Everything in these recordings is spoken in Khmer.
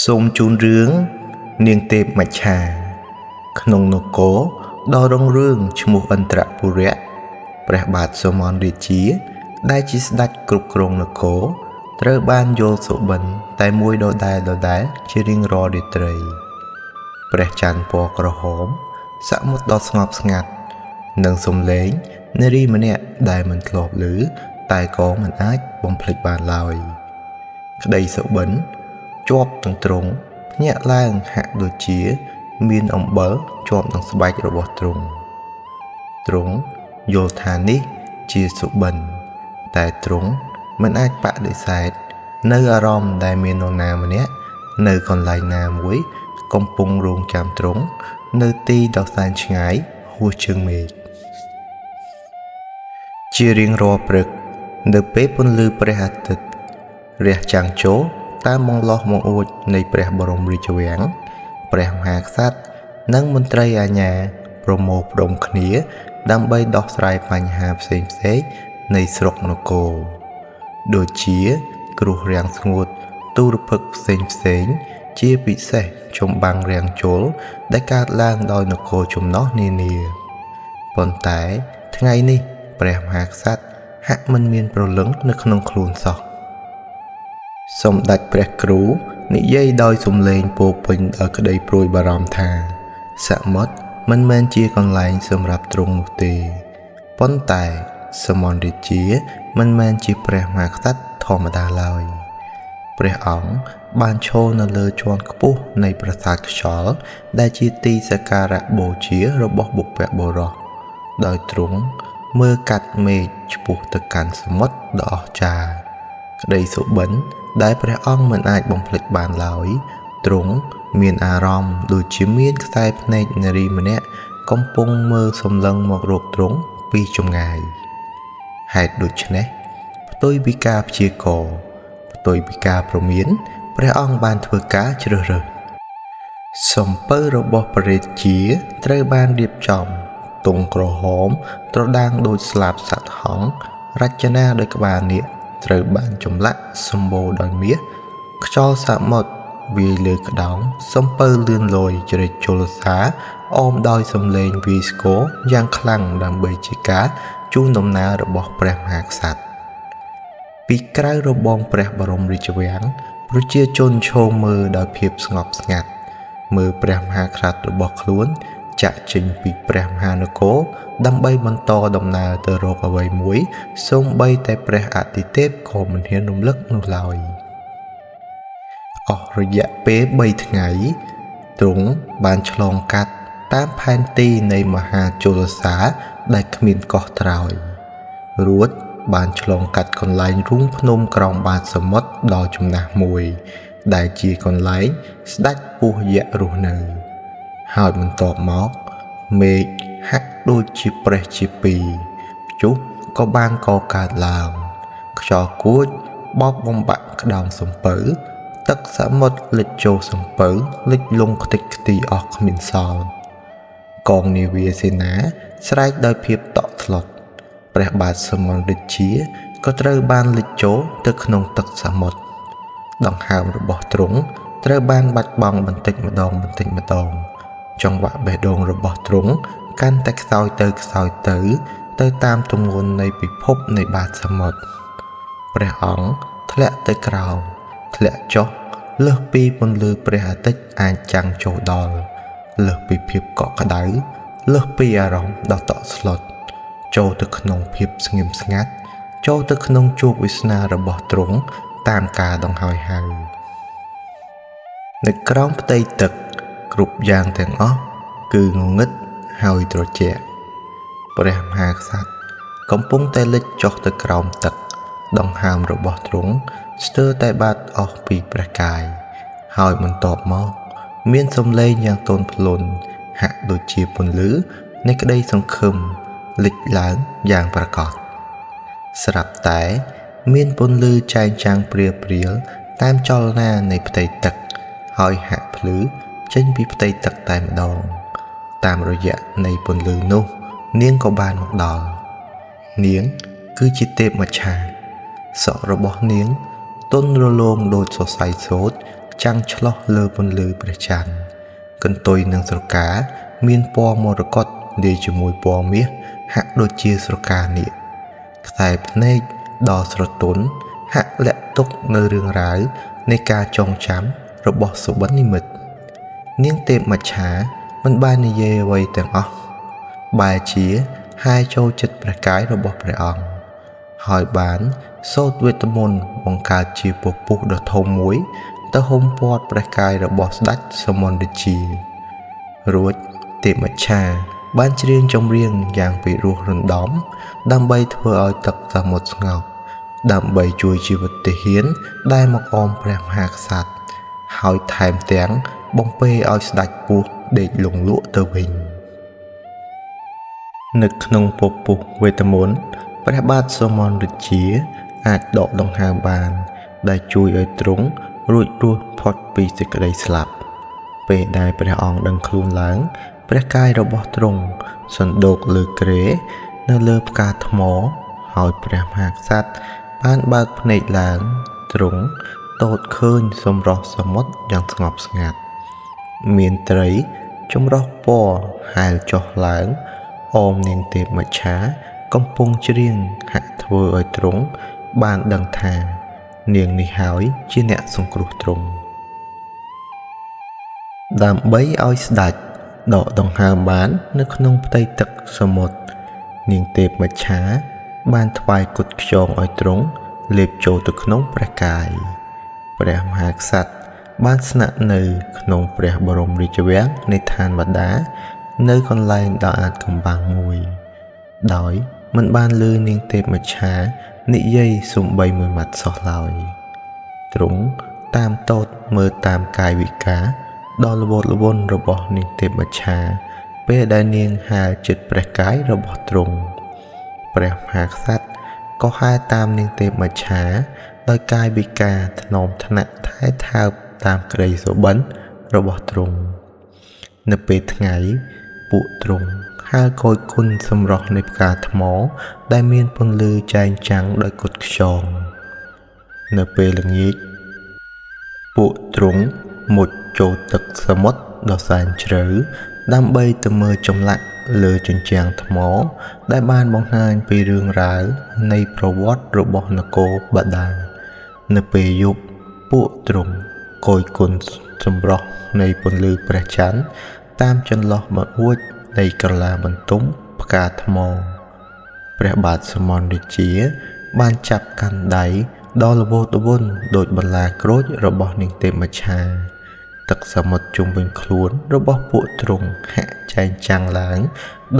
សូមជូនរឿងនាងទេពមច្ឆាក្នុងនគរដ៏រុងរឿងឈ្មោះឥន្ទ្រពុរៈព្រះបាទសុមន្ទរាជាដែលជាស្ដេចគ្រប់គ្រងនគរត្រូវបានយល់សុបិនតែមួយដដែលជារៀងរាល់រាត្រីព្រះច័ន្ទពណ៌ក្រហមសមុទ្រដ៏ស្ងប់ស្ងាត់និងសំឡេងនារីម្នាក់ដែលមិនធ្លាប់ឮតែក៏មិនអាចបំភ្លេចបានឡើយក្តីសុបិនជាប់ទាំងទ្រង់ភ្ញាក់ឡើងហាក់ដូចជាមានអំបិលជាប់នឹងស្បែករបស់ទ្រង់យល់ថានេះជាសុបិនតែទ្រង់មិនអាចបដិសេធនៅអារម្មណ៍ដែលមាននរណាម្នាក់នៅកន្លែងណាមួយកំពុងរង់ចាំទ្រង់នៅទីដ៏សែនឆ្ងាយហួសជើងមេឃជារៀងរាល់ព្រឹកនៅពេលពន្លឺព្រះអាទិត្យរះចាំងចូលតាមមង្លោះមកអួចនៃព្រះបរមរាជវាំងព្រះមហាក្សត្រនិងមន្ត្រីអាជ្ញាប្រមូលផ្ដុំគ្នាដើម្បីដោះស្រាយបញ្ហាផ្សេងនៃស្រុកនគរដូចជាគ្រោះរាំងស្ងួតទុរភិក្សផ្សេងជាពិសេសចំបាំងរាំងជលដែលកើតឡើងដោយនគរចំណោះនានាប៉ុន្តែថ្ងៃនេះព្រះមហាក្សត្រហាក់មិនមានព្រលឹងនៅក្នុងខ្លួនសោះសម្ដេចព្រះគ្រូនិយាយដោយសំឡេងពោរពេញដោយក្តីព្រួយបារម្ភថាសមុទ្រមិនមែនជាកន្លែងសម្រាប់ទ្រង់នោះទេប៉ុន្តែសមនរាជាមិនមែនជាព្រះមហាក្សត្រធម្មតាឡើយព្រះអង្គបានឈរនៅលើជាន់ខ្ពស់នៃប្រាសាទខ្យល់ដែលជាទីសក្ការៈបូជារបស់បុព្វបុរសដោយទ្រង់មើលកាត់មេឃឆ្ពោះទៅកាន់សមុទ្រដ៏អស្ចារ្យក្តីសុបិនដែលព្រះអង្គមិនអាចបំភ្លេចបានឡើយទ្រង់មានអារម្មណ៍ដូចជាមានខ្សែភ្នែកនារីម្នាក់កំពុងមើលសម្លឹងមករកទ្រង់ពីចម្ងាយហេតុដូច្នេះផ្ទុយពីការព្យាករណ៍ផ្ទុយពីការព្រមានព្រះអង្គបានធ្វើការជ្រើសរើសសំពៅរបស់ព្រះរាជាត្រូវបានរៀបចំទង់ក្រហមត្រដាងដូចស្លាបសត្វហង្សរចនាដោយក្បាលនាគត្រូវបានចម្លាក់សម្បូរដោយមាសខ្យល់សមុទ្រវាយលើក្តោងសំពៅលឿនលយជ្រែកជលសាអមដោយសំឡេងវាយស្គរយ៉ាងខ្លាំងដើម្បីជាការជូនដំណើររបស់ព្រះមហាក្សត្រពីក្រៅរបងព្រះបរមរាជវាំងប្រជាជនឈរមើលដោយភាពស្ងប់ស្ងាត់មើលព្រះមហាក្សត្ររបស់ខ្លួនចាក់ចេញពីព្រះមហានគរដើម្បីបន្តដំណើរទៅរកអ្វីមួយសូម្បីតែព្រះអាទិទេពក៏មិនហ៊ានរំលឹកនោះឡើយអស់រយៈពេល3ថ្ងៃទ្រង់បានឆ្លងកាត់តាមផែនទីនៃមហាជលសាដែលគ្មានកោះត្រោយរួចបានឆ្លងកាត់កន្លែងរូងភ្នំក្រោមបាតសមុទ្រដ៏ចំណាស់មួយដែលជាកន្លែងស្ដេចពស់យក្សរស់នៅហើយបន្ទាប់មកមេឃហាក់ដូចជាប្រេះជាពីរព្យុះក៏បានកកើតឡើងខ្យល់គួចបោកបំបាក់ក្តោងសំពៅទឹកសមុទ្រលិចចូលសំពៅលិចលង់ខ្ទេចខ្ទីអស់គ្មានសល់កងនាវាសេនាស្រែកដោយភាពតក់ស្លុតព្រះបាទសមនរាជាក៏ត្រូវបានលិចចូលទៅក្នុងទឹកសមុទ្រដង្ហើមរបស់ទ្រង់ត្រូវបានបាត់បង់បន្តិចម្ដងចង្វាក់បេះដូងរបស់ទ្រង់កាន់តែខ្សោយទៅតាមទម្ងន់នៃពិភពនៃបាតសមុទ្រព្រះអង្គធ្លាក់ទៅក្រោមធ្លាក់ចុះលើសពីពន្លឺព្រះអាទិត្យអាចចាំងចូលដល់លើសពីភាពកក់ក្ដៅលើសពីអារម្មណ៍ដ៏តក់ស្លុតចូលទៅក្នុងភាពស្ងៀមស្ងាត់ចូលទៅក្នុងជោគវាសនារបស់ទ្រង់តាមការដង្ហោយហៅនៅក្រោមផ្ទៃទឹកគ្រប់យ៉ាងទាំងអស់គឺងងឹតហើយត្រជាក់ព្រះមហាក្សត្រកំពុងតែលិចចុះទៅក្រោមទឹកដង្ហើមរបស់ទ្រង់ស្ទើរតែបាត់អស់ពីព្រះកាយហើយបន្ទាប់មកមានសំឡេងយ៉ាងទន់ភ្លន់ហាក់ដូចជាពន្លឺនៃក្តីសង្ឃឹមលេចឡើងយ៉ាងប្រកបស្រាប់តែមានពន្លឺចែងចាំងព្រាលតាមចលនានៃផ្ទៃទឹកហើយហាក់ភ្លឺចេញពីផ្ទៃទឹកតែម្ដងតាមរយៈនៃពន្លឺនោះនាងក៏បានមកដល់នាងគឺជាទេពមច្ឆាសក់របស់នាងទន់រលោងដូចសរសៃសូត្រ ចាំងឆ្លោះលើពន្លឺព្រះច័ន្ទកន្ទុយនឹងស្រកាមានពណ៌មរកតលាយជាមួយពណ៌មាសហាក់ដូចជាស្រកានាគខ្សែភ្នែកដ៏ស្រទន់ហាក់លាក់ទុកនៅរឿងរ៉ាវនៃការចងចាំរបស់សុបិននិមិត្តនាងទេពមច្ឆាមិនបាននិយាយអ្វីទាំងអស់បែរជាហាយចូលចិត្តព្រះកាយរបស់ព្រះអង្គហើយបានសូត្រវេទមន្តបង្កើតជាពពុះដ៏ធំមួយទៅហុំព័ទ្ធព្រះកាយរបស់ស្ដេចសមន្ទជារួចទេពមច្ឆាបានច្រៀងចម្រៀងយ៉ាងពិរោះរណ្ដំដើម្បីធ្វើឲ្យទឹកសមុទ្រស្ងប់ដើម្បីជួយជីវិតទាហានដែលមកអមព្រះមហាក្សត្រហើយថែមទាំងបំពេឲ្យស្ដេចពស់ដេកលង់លក់ទៅវិញនៅក្នុងពពុះវេទមន្តព្រះបាទសមន្ទរាជាអាចដកដង្ហើមបានដែលជួយឲ្យទ្រង់រួចរស់ផុតពីសេចក្តីស្លាប់ពេលដែលព្រះអង្គដឹងខ្លួនឡើងព្រះកាយរបស់ទ្រង់សណ្ដូកលើគ្រែនៅលើផ្កាថ្មហើយព្រះមហាក្សត្របានបើកភ្នែកឡើងទ្រង់ទតឃើញសម្រស់សមុទ្រយ៉ាងស្ងប់ស្ងាត់មានត្រីចម្រុះពណ៌ហែលចុះឡើងអមនាងទេពមច្ឆាកំពុងច្រៀងហាក់ធ្វើឲ្យទ្រង់បានដឹងថានាងនេះហើយជាអ្នកសង្គ្រោះទ្រង់ដើម្បីឲ្យស្ដេចដកដង្ហើមបាននៅក្នុងផ្ទៃទឹកសមុទ្រនាងទេពមច្ឆាបានថ្វាយគុតខ្យងឲ្យទ្រង់លេបចូលទៅក្នុងព្រះកាយព្រះមហាក្សត្របានស្នាក់នៅក្នុងព្រះបរមរាជវាំងនៃឋានវតានៅកន្លែងដ៏អាថ៌កំបាំងមួយដោយមិនបានឮនាងទេពមច្ឆានិយាយសូម្បីមួយម៉ាត់សោះឡើយទ្រង់តាមតូតមើលតាមកាយវិការដ៏ល្វត់ល្វន់របស់នាងទេពមច្ឆាពេលដែលនាងហាលចិត្តព្រះកាយរបស់ទ្រង់ព្រះមហាក្សត្រក៏ហែតាមនាងទេពមច្ឆាដោយកាយវិការថ្នមថ្នាក់ថែថើបតាមក្តីសុបិនរបស់ទ្រង់នៅពេលថ្ងៃពួកទ្រង់ហើរគយគុណសម្រស់នៃផ្កាថ្មដែលមានពន្លឺចែងចាំងដោយគុតខ្យងនៅពេលល្ងាចពួកទ្រង់មុជចូលទឹកសមុទ្រដ៏សែនជ្រៅដើម្បីទៅមើលចម្លាក់លើជញ្ជាំងថ្មដែលបានបង្ហាញពីរឿងរ៉ាវនៃប្រវត្តិរបស់នគរបាតានៅពេលយប់ពួកទ្រង់គយគុណសម្រស់នៃពន្លឺព្រះច័ន្ទតាមចន្លោះបង្អួចនៃក្រឡាបន្ទំផ្កាថ្មព្រះបាទសមន្ទរាជាបានចាប់កាន់ដៃដ៏ល្វត់ល្វន់ដោយបន្លាក្រូចរបស់នាងទេពមច្ឆាទឹកសមុទ្រជុំវិញខ្លួនរបស់ពួកទ្រង់ហាក់ចែងចាំងឡើង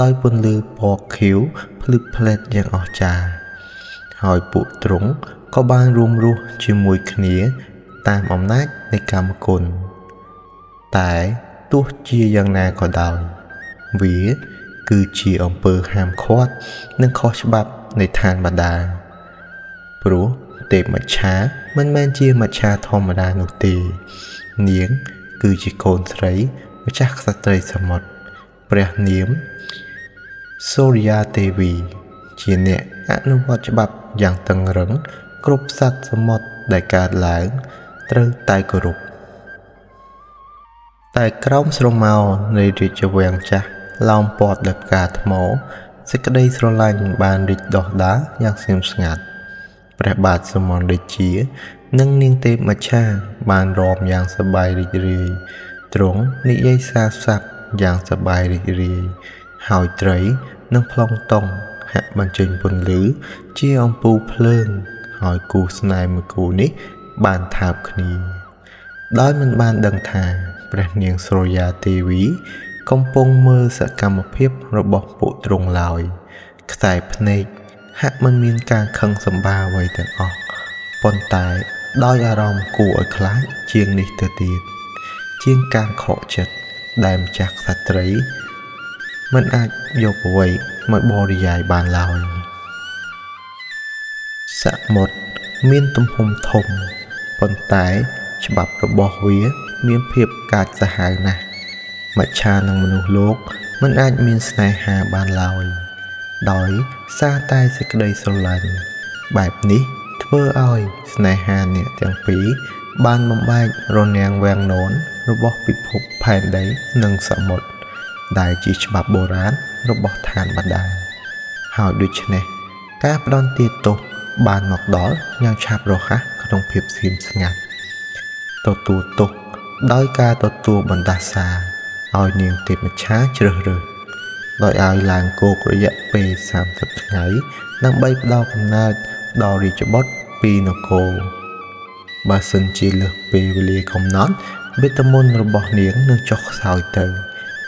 ដោយពន្លឺពណ៌ខៀវភ្លឺផ្លែតយ៉ាងអស្ចារ្យហើយពួកទ្រង់ក៏បានរួមរស់ជាមួយគ្នាតាមអំណាចនៃកាមគុណតែទោះជាយ៉ាងណាក៏ដោយវាគឺជាអំពើហាមឃាត់និងខុសច្បាប់នៃឋានបាតាព្រោះទេពមច្ឆាមិនមែនជាមច្ឆាធម្មតានោះទេនាងគឺជាកូនស្រីម្ចាស់ក្សត្រីសមុទ្រព្រះនាមសូរិយាទេវីជាអ្នកអនុវត្តច្បាប់យ៉ាងតឹងរ៉ឹងគ្រប់សត្វសមុទ្រដែលកើតឡើងត្រូវតែគោរពតែក្រោមស្រមោលនៃរាជវាំងចាស់ឡោមព័ទ្ធដោយផ្កាថ្មសេចក្តីស្រឡាញ់បានរីកដុះដាលយ៉ាងស្ងៀមស្ងាត់ព្រះបាទសមន្ទរាជានិងនាងទេពមច្ឆាបានរំយ៉ាងសប្បាយរីករាយទ្រង់និយាយសារស័ព្ទយ៉ាងសប្បាយរីករាយហើយត្រីនិងប្លង់តុងហាក់បញ្ចេញពន្លឺជាអំពូលភ្លើងហើយគូស្នេហ៍មួយគូនេះបានថើបគ្នាដោយមិនបានដឹងថាព្រះនាងសូរិយាទេវីកំពុងមើលសកម្មភាពរបស់ពួកទ្រង់ឡើយខ្សែភ្នែកហាក់មិនមានការខឹងសម្បារអ្វីទាំងអស់ប៉ុន្តែដោយអារម្មណ៍គួរឲ្យខ្លាចជាងនេះទៅទៀតជាងការខកចិត្តដែលម្ចាស់ក្សត្រីមិនអាចយកអ្វីមកបរិយាយបានឡើយសមុទ្រមានទំហំធំប៉ុន្តែច្បាប់របស់វាមានភាពកាចសាហាវណាស់មច្ឆានិងមនុស្សលោកមិនអាចមានស្នេហាបានឡើយដោយសារតែសេចក្តីស្រឡាញ់បែបនេះធ្វើឲ្យស្នេហាអ្នកទាំងពីរ បានបំបែករនាំងវាំងននរបស់ពិភពផែនដីនិងសមុទ្រដែលជាច្បាប់បុរាណរបស់ឋានបដាហើយដូច្នេះការផ្ដន្ទាទោសបានមកដល់យ៉ាងឆាប់រហ័សក្នុងភាពស្ងៀមស្ងាត់ទទួលទោសដោយការទទួលបណ្ដាសាឲ្យនាងទេពមច្ឆាជ្រើសរើសដោយឲ្យឡើងគោករយៈពេល30ថ្ងៃដើម្បីផ្ដល់កំណើតដល់រាជបុត្រពីនគរបើសិនជាលើសពេលវេលាកំណត់វេទមន្តរបស់នាងនឹងចុះខ្សោយទៅ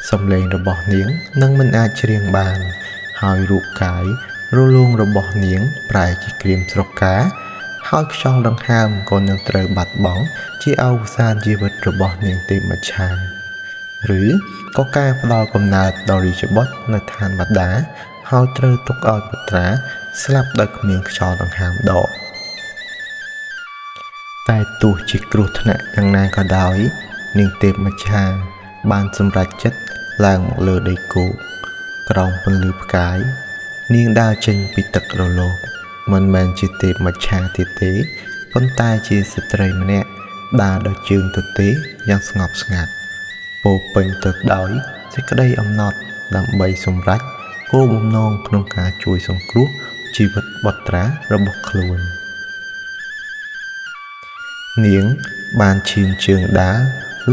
សំឡេងរបស់នាងនឹងមិនអាចច្រៀងបានហើយរូបកាយរលោងរបស់នាងប្រែជាក្រៀមស្រកាហើយខ្យល់ដង្ហើមក៏នឹងត្រូវបាត់បង់ជាអវសានជីវិតរបស់នាងទេពមច្ឆាឬក៏ការផ្ដល់កំណើតដល់រាជបុត្រនៅឋានបដាហើយត្រូវទុកឲ្យពុត្រាស្លាប់ដោយគ្មានខ្យល់ដង្ហើមដកតែទោះជាគ្រោះថ្នាក់យ៉ាងណាក៏ដោយនាងទេពមច្ឆាបានសម្រេចចិត្តឡើងមកលើដីគោកក្រោមពន្លឺផ្កាយនាងដើរចេញពីទឹករលកមិនមែនជាទេពមច្ឆាទៀតទេប៉ុន្តែជាស្ត្រីម្នាក់ដើរដោយជើងទទេយ៉ាងស្ងប់ស្ងាត់ពោពេញទៅដោយសេចក្តីអំណត់ដើម្បីសម្រេចគោលបំណងក្នុងការជួយសង្គ្រោះជីវិតបុត្រារបស់ខ្លួននាងបានឈានជើងដើរ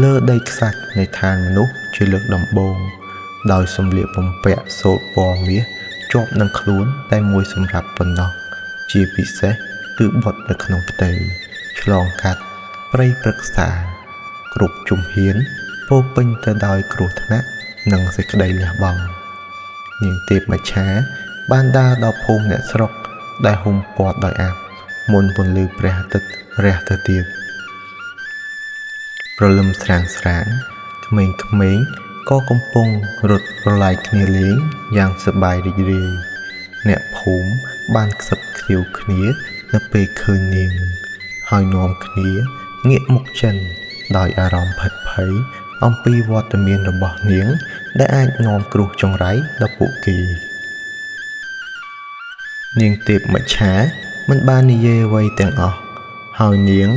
លើដីខ្សាច់នៃឋានមនុស្សជាលើកដំបូងដោយសម្លៀកបំពាក់សូត្រពណ៌មាសជាប់នឹងខ្លួនតែមួយសម្រាប់ប៉ុណ្ណោះជាពិសេសគឺបុត្រនៅក្នុងផ្ទៃឆ្លងកាត់ព្រៃព្រឹក្សាគ្រប់ជំហានពោពេញទៅដោយគ្រោះថ្នាក់និងសេចក្តីលះបង់នាងទេពមច្ឆាបានដើរដល់ភូមិអ្នកស្រុកដែលហ៊ុំព័ទ្ធដោយអាប់មុនពន្លឺព្រះអាទិត្យរះទៅទៀតព្រលឹមស្រាងក្មេងៗក៏កំពុងរត់ប្រឡាយគ្នាលេងយ៉ាងសប្បាយរីករាយអ្នកភូមិបានខ្សឹបខ្ជិលគ្នានៅពេលឃើញនាងហើយនាំគ្នាងាកមុខចិនដោយអារម្មណ៍ផិតភ័យអំពីវត្តមានរបស់នាងដែលអាចនាំគ្រោះចង្រៃដល់ពួកគេនាងទេពមច្ឆាមិនបាននិយាយអ្វីទាំងអស់ហើយនាង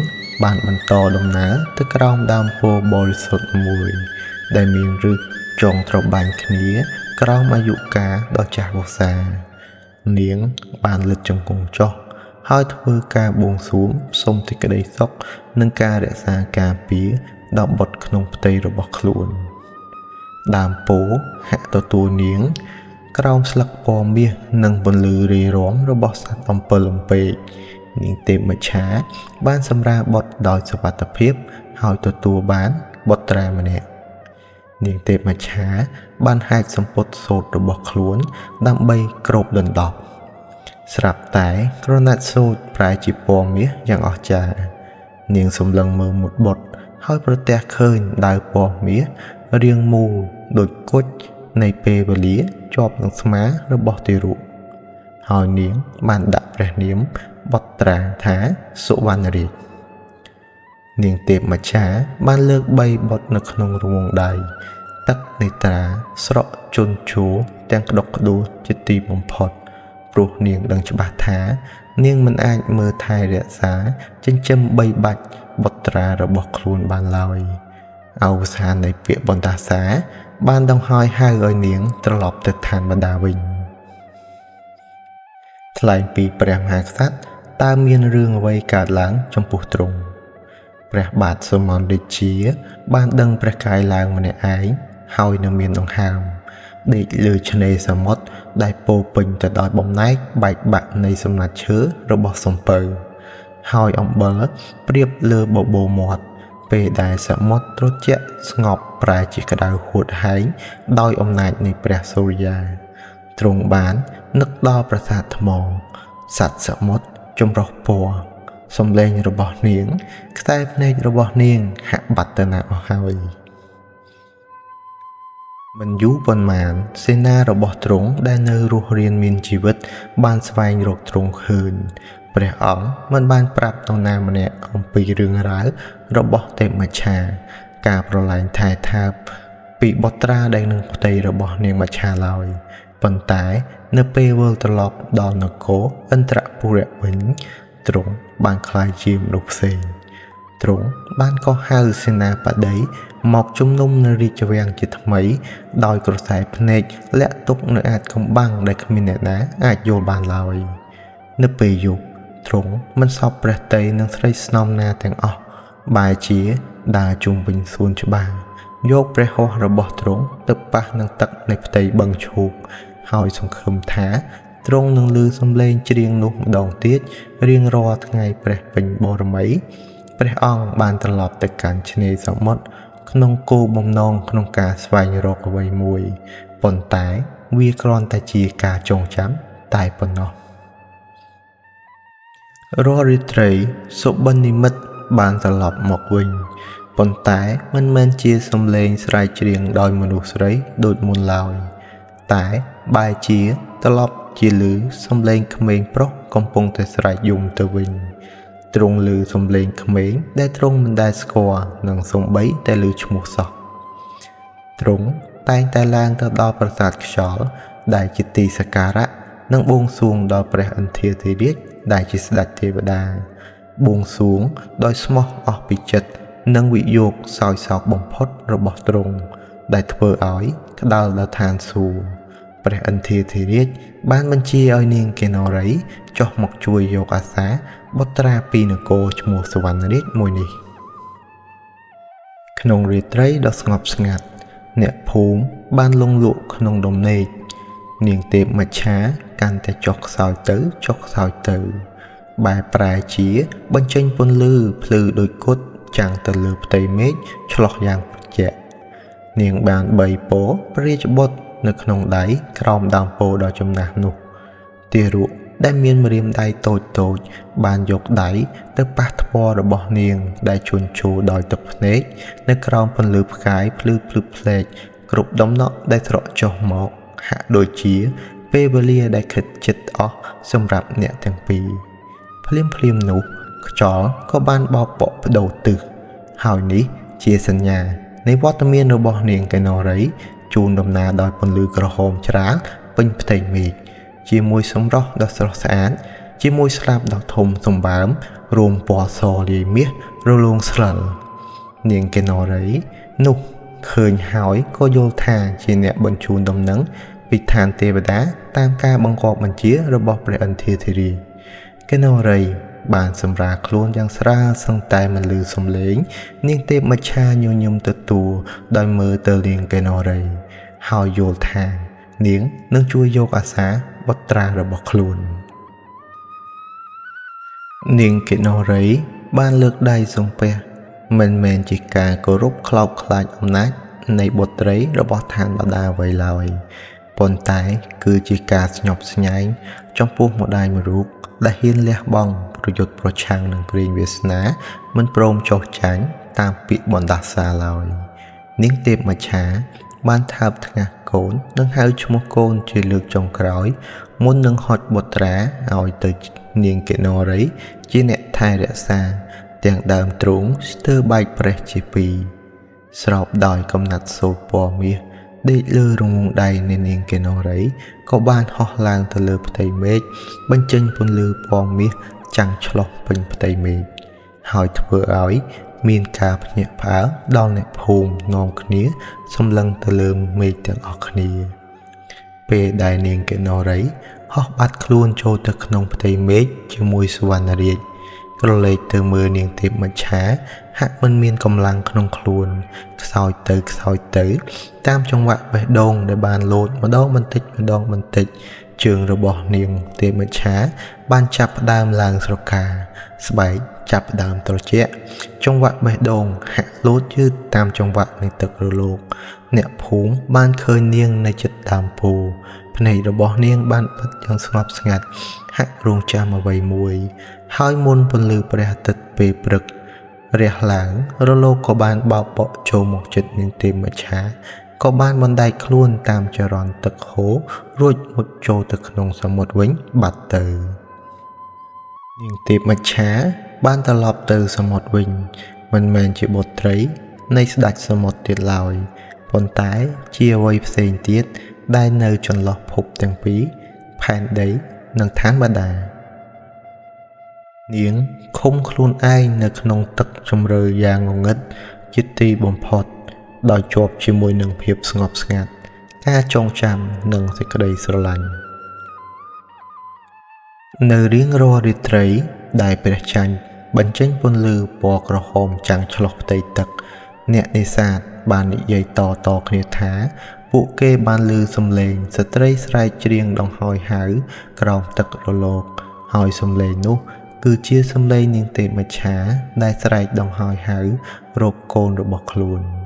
បានបន្តដំណើរទៅក្រោមដើមពោធិ៍បរិសុទ្ធមួយដែលមានឫសចងត្របាញ់គ្នាក្រោមអាយុកាលដ៏ចាស់វស្សានាងបានលិតជង្គង់ចុះហើយធ្វើការបួងសួងសុំសេចក្តីសុខនិងការរក្សាការពារដល់បុត្រក្នុងផ្ទៃរបស់ខ្លួនដើមពោធិ៍ហាក់ទទួលនាងក្រោមស្លឹកពណ៌មាសនិងពន្លឺរាយរំរបស់សត្វអំពិលអំពែកនាងទេពមច្ឆាបានសម្រាលបុត្រដោយសុវត្ថិភាពហើយទទួលបានបុត្រាម្នាក់នាងទេពមច្ឆាបានហែកសម្ពត់សូត្ររបស់ខ្លួនដើម្បីគ្របដណ្ដប់ស្រាប់តែក្រណាត់សូត្រប្រែជាពណ៌មាសយ៉ាងអស្ចារ្យនាងសម្លឹងមើលមុតបុត្រហើយប្រទះឃើញដាវពណ៌មាសរាងមូលដូចគុជនៃពេលវេលាជាប់នឹងស្មារបស់ទារកហើយនាងបានដាក់ព្រះនាមបុត្រាថាសុវណ្ណរាជនាងទេពមច្ឆាបានលើក3បុត្រនៅក្នុងរង្វង់ដៃទឹកនេត្រាស្រក់ជន់ឈួរទាំងក្តុកក្តួលជាទីបំផុតព្រោះនាងដឹងច្បាស់ថានាងមិនអាចមើលថែរក្សាចិញ្ចឹមបីបាច់បុត្រារបស់ខ្លួនបានឡើយអវសាននៃពាក្យបណ្ដាសាបានដង្ហោយហៅឲ្យនាងត្រឡប់ទៅឋានបដាវិញថ្លែងពីព្រះមហាក្សត្រតើមានរឿងអ្វីកើតឡើងចំពោះទ្រង់ព្រះបាទសុមន្តរាជាបានដឹងព្រះកាយឡើងម្នាក់ឯងហើយនៅមានដង្ហើមដេកលើឆ្នេរសមុទ្រដែលពោពេញទៅដោយបំណែកបែកបាក់នៃសំណាច់ឈើរបស់សំពៅហើយអំបិលព្រៀបលើបបូរមាត់ពេលដែលសមុទ្រត្រជាក់ស្ងប់ប្រែជាក្តៅហួតហែងដោយអំណាចនៃព្រះសូរិយាទ្រង់បាននឹកដល់ប្រាសាទថ្មសត្វសមុទ្រចម្រុះពណ៌សំឡេងរបស់នាងខ្សែភ្នែករបស់នាងហាក់បាត់ទៅណាស់អស់ហើយមិនយូរប៉ុន្មានសេនារបស់ទ្រង់ដែលនៅរស់រានមានជីវិតបានស្វែងរកទ្រង់ឃើញព្រះអង្គមិនបានប្រាប់នរណាម្នាក់អំពីរឿងរ៉ាវរបស់ទេពមច្ឆាការប្រឡែងថែថាបពីបុត្រាដែលនឹងផ្ទៃរបស់នាងមច្ឆាឡើយប៉ុន្តែនៅពេលវិលត្រឡប់ដល់នគរឥន្ទ្រពុរៈវិញទ្រង់បានក្លាយជាមនុស្សផ្សេង ទ្រង់បានក៏ហៅសេនាបតីមកជំនុំនៅរាជវាំងជាថ្មីដោយក្រសែភ្នែកលាក់ទុកនៅអាចកំបាំងដែលគ្មានអ្នកណាអាចយល់បានឡើយនៅពេលយប់ទ្រង់មិនសពព្រះតីនឹងស្រីស្នំណាទាំងអស់បែរជាដើរជុំវិញសួនច្បារយកព្រះហស្ថរបស់ទ្រង់ទៅប៉ះនឹងទឹកនៃផ្ទៃបឹងឈូកហើយសង្ឃឹមថាទ្រង់នឹងឮសំឡេងច្រៀងនោះម្ដងទៀតរៀងរាល់ថ្ងៃព្រះពេញបរមីព្រះអង្គបានត្រឡប់ទៅកាន់ឆ្នេរសមុទ្រក្នុងគោលបំណងក្នុងការស្វែងរកអ្វីមួយប៉ុន្តែវាគ្រាន់តែជាការចងចាំតែប៉ុណ្ណោះរាល់រាត្រីសុបិននិមិត្តបានត្រឡប់មកវិញប៉ុន្តែមិនមែនជាសំឡេងស្រែកច្រៀងដោយមនុស្សស្រីដូចមុនឡើយតែបែរជាត្រឡប់ជាឮសំឡេងក្មេងប្រុសកំពុងតែស្រែកយំទៅវិញទ្រង់ឮសំឡេងក្មេងដែលទ្រង់មិនដែលស្គាល់និងសូម្បីតែឮឈ្មោះសោះទ្រង់តែងតែឡើងទៅដល់ប្រាសាទខ្យល់ដែលជាទីសក្ការៈនិងបួងសួងដល់ព្រះឥន្ទ្រាធិរាជដែលជាស្ដេចទេវតាបួងសួងដោយស្មោះអស់ពីចិត្តនិងវិយោគសោយសោកបំផុតរបស់ទ្រង់ដែលធ្វើឲ្យក្តៅដល់ឋានសួគ៌ព្រះឥន្ទ្រាធិរាជបានបញ្ជាឲ្យនាងកេណរីចុះមកជួយយកអាសាបុត្រាពីនគរឈ្មោះសវណ្ណរាជមួយនេះក្នុងរាត្រីដ៏ស្ងប់ស្ងាត់អ្នកភូមិបានលង់លក់ក្នុងដំណេកនាងទេពមច្ឆាកាន់តែចុះខ្សោយទៅបែរប្រែជាបញ្ចេញពន្លឺភ្លឺដូចគុតចាំងទៅលើផ្ទៃមេឃឆ្លុះយ៉ាងត្រជាក់នាងបានបីពរព្រះរាជបុត្រនៅក្នុងដៃក្រោមដើមពោធិ៍ដ៏ចំណាស់នោះទារកដែលមានម្រាមដៃតូចបានយកដៃទៅប៉ះថ្ពាល់របស់នាងដែលជន់ជោរដោយទឹកភ្នែកនៅក្រោមពន្លឺផ្កាយភ្លឺភ្លែកគ្រប់ដំណក់ដែលស្រក់ចុះមកហាក់ដូចជាពេលវេលាដែលខិតជិតអស់សម្រាប់អ្នកទាំងពីរភ្លាមនោះខ្យល់ក៏បានបោកបក់បដូរទិសហើយនេះជាសញ្ញានៃវត្តមានរបស់នាងកេណរីជូនដំណើរដោយពន្លឺក្រហមច្រាលពេញផ្ទៃមេឃជាមួយសម្រស់ដ៏ស្រស់ស្អាតជាមួយស្លាបដ៏ធំសម្បើមរួមពណ៌សលាយមាសរលោងស្រិលនាងកេណរីនោះឃើញហើយក៏យល់ថាជាអ្នកបញ្ជូនដំណឹងពីឋានទេវតាតាមការបង្គាប់បញ្ជារបស់ព្រះឥន្ទ្រាធិរាជកេណរីបានសម្រាលខ្លួនយ៉ាងស្រាលសឹងតែមិនឮសំឡេងនាងទេពមច្ឆាញញឹមទទួលដោយមើលទៅនាងកេណរីហើយយល់ថានាងនឹងជួយយកអាសាបុត្រារបស់ខ្លួននាងកេណរីបានលើកដៃសំពះមិនមែនជាការគោរពខ្លោបខ្លាចអំណាចនៃបុត្រីរបស់ឋានបតាអ្វីឡើយប៉ុន្តែគឺជាការស្ញប់ស្ញែងចំពោះម្ដាយមួយរូបដែលហ៊ានលះបង់ប្រយុទ្ធប្រឆាំងនឹងព្រេងវាសនាមិនព្រមចុះចាញ់តាមពាក្យបណ្ដាសាឡើយនាងទេពមច្ឆាបានថើបថ្ងាសកូននិងហៅឈ្មោះកូនជាលើកចុងក្រោយមុននឹងហុចបុត្រាឲ្យទៅនាងកេណរីជាអ្នកថែរក្សាទាំងដើមទ្រូងស្ទើរបែកប្រេះជាពីរស្រោបដោយកំណាត់សូត្រពណ៌មាសដេកលើរង្វង់ដៃនៃនាងកេណរីក៏បានហោះឡើងទៅលើផ្ទៃមេឃបញ្ចេញពន្លឺពណ៌មាសចាំងឆ្លុះពេញផ្ទៃមេឃហើយធ្វើឲ្យមានការភ្ញាក់ផ្អើលដល់អ្នកភូមិនាំគ្នាសម្លឹងទៅលើមេឃទាំងអស់គ្នាពេលដែលនាងកេណរីហោះបាត់ខ្លួនចូលទៅក្នុងផ្ទៃមេឃជាមួយសវណ្ណរាជក្រឡេកទៅមើលនាងទេពមច្ឆាហាក់មិនមានកម្លាំងក្នុងខ្លួនខ្សោយទៅតាមចង្វាក់បេះដូងដែលបានលោតម្ដងបន្តិចជើងរបស់នាងទេពមច្ឆាបានចាប់ផ្ដើមឡើងស្រកាស្បែកចាប់ផ្ដើមត្រជាក់ចង្វាក់បេះដូងហាក់លោតយឺតតាមចង្វាក់នៃទឹករលកអ្នកភូមិបានឃើញនាងនៅជិតដើមពោធិ៍ភ្នែករបស់នាងបានបិទយ៉ាងស្ងប់ស្ងាត់ហាក់រងចាំអ្វីមួយហើយមុនពន្លឺព្រះអាទិត្យពេលព្រឹករះឡើងរលកក៏បានបោកបក់ចូលមកជិតនាងទេពមច្ឆាក៏បានបណ្ដែតខ្លួនតាមចរន្តទឹកហូររួចមុជចូលទៅក្នុងសមុទ្រវិញបាត់ទៅនាងទេពមច្ឆាបានត្រឡប់ទៅសមុទ្រវិញមិនមែនជាបុត្រីនៃស្ដេចសមុទ្រទៀតឡើយប៉ុន្តែជាអ្វីផ្សេងទៀតដែលនៅចន្លោះភពទាំងពីរផែនដីនិងឋានបតា នាងឃុំខ្លួនឯងនៅក្នុងទឹកជម្រៅយ៉ាងងងឹតជាទីបំផុតដោយជាប់ជាមួយនឹងភាពស្ងប់ស្ងាត់ការចងចាំនិងសេចក្តីស្រឡាញ់នៅរៀងរាល់រាត្រីដែលព្រះច័ន្ទបញ្ចេញពន្លឺពណ៌ក្រហមចាំងឆ្លុះផ្ទៃទឹកអ្នកនេសាទបាននិយាយតគ្នាថាពួកគេបានឮសំឡេងស្ត្រីស្រែកច្រៀងដង្ហោយហៅក្រោមទឹករលកហើយសំឡេងនោះគឺជាសំឡេងនាងទេពមច្ឆាដែលស្រែកដង្ហោយហៅរកកូនរបស់ខ្លួន